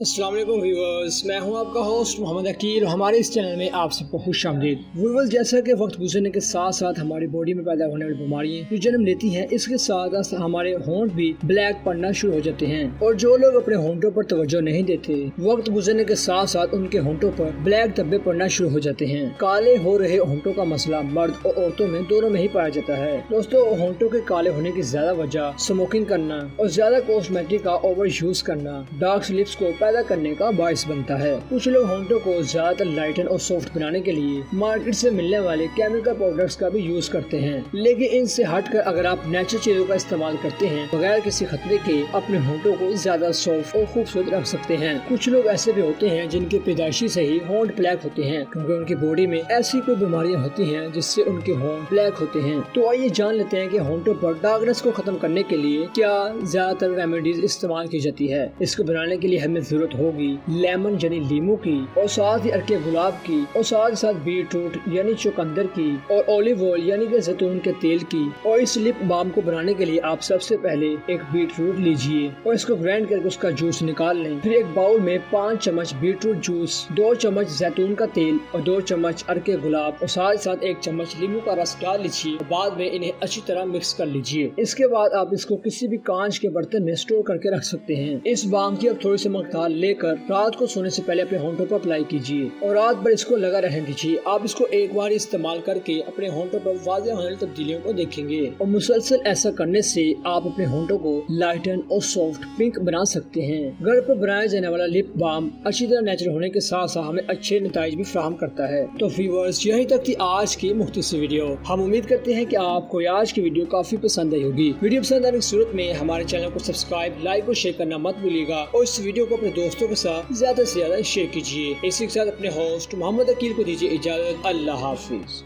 अस्सलाम वालेकुम व्यूवर्स, मैं हूं आपका होस्ट मोहम्मद अकील। हमारे इस चैनल में आप सबको खुश आमदीद। व्यूवर्स, जैसा कि वक्त गुजरने के साथ साथ हमारी बॉडी में पैदा होने वाली बीमारियां जो जन्म लेती हैं, इसके साथ साथ हमारे होंठ भी ब्लैक पड़ना शुरू हो जाते हैं। और जो लोग अपने होंठों पर तवज्जो नहीं देते, वक्त गुजरने के साथ साथ उनके होंठों पर ब्लैक धब्बे पड़ना शुरू हो जाते हैं। काले हो रहे होंठों का मसला मर्द और औरतों में दोनों में ही पाया जाता है। दोस्तों, होंठों के काले होने की ज्यादा वजह स्मोकिंग करना और ज्यादा कॉस्मेटिक का ओवर यूज करना डार्क लिप्स को पैदा करने का बायस बनता है। कुछ लोग होंठों को ज्यादा लाइटन और सॉफ्ट बनाने के लिए मार्केट से मिलने वाले केमिकल पाउडर्स का भी यूज करते हैं, लेकिन इनसे हटकर अगर आप नेचुरल चीजों का इस्तेमाल करते हैं बगैर किसी खतरे के, अपने होंठों को ज्यादा सॉफ्ट और खूबसूरत रख सकते हैं। कुछ लोग ऐसे भी होते हैं जिनके पैदाइशी से ही होंठ ब्लैक होते हैं, क्योंकि उनकी बॉडी में ऐसी कोई बीमारियां होती हैं जिससे उनके होंठ ब्लैक होते हैं। तो आइए जान लेते हैं कि होंठों पर डार्कनेस को खत्म करने के लिए क्या ज्यादातर रेमेडीज इस्तेमाल की जाती है। इसको बनाने के लिए हमें जरूरत होगी लेमन यानी लीमू की, और साथ ही अर्के गुलाब की, और साथ ही साथ बीटरूट यानी चुकंदर की, और ऑलिव ऑयल यानी कि जैतून के तेल की। और इस लिप बाम को बनाने के लिए आप सबसे पहले एक बीटरूट लीजिए और इसको ग्राइंड करके उसका जूस निकाल लें। फिर एक बाउल में 5 चम्मच बीटरूट जूस, 2 चम्मच जैतून का तेल और 2 चम्मच अर्के गुलाब और साथ ही साथ 1 चम्मच लीमू का रस डाल लीजिए। बाद में इन्हें अच्छी तरह मिक्स कर लीजिए। इसके बाद आप इसको किसी भी कांच के बर्तन में स्टोर करके रख सकते हैं। इस बाम की अब थोड़ी सी मकदार लेकर रात को सोने से पहले अपने होंठों पर अप्लाई कीजिए और रात भर इसको लगा रहने दीजिए। आप इसको एक बार इस्तेमाल करके अपने होंठों पर वाज़ेह होने वाली तब्दीलियों को देखेंगे, और मुसलसल ऐसा करने से आप अपने होंठों को लाइटन और सॉफ्ट पिंक बना सकते हैं। घर पर बनाया जाने वाला लिप बाम अच्छी तरह नेचुरल होने के साथ साथ हमें अच्छे नताइज भी फराहम करता है। तो व्यूअर्स, यहीं तक थी आज की मुख्तसर वीडियो। हम उम्मीद करते हैं कि आपको आज की वीडियो काफी पसंद आई होगी। वीडियो पसंद आने की सूरत में हमारे चैनल को सब्सक्राइब, लाइक और शेयर करना मत भूलिएगा, और इस वीडियो को अपने दोस्तों के साथ ज्यादा से ज्यादा शेयर कीजिए। इसी के साथ अपने होस्ट मोहम्मद अकील को दीजिए इजाजत। अल्लाह हाफिज।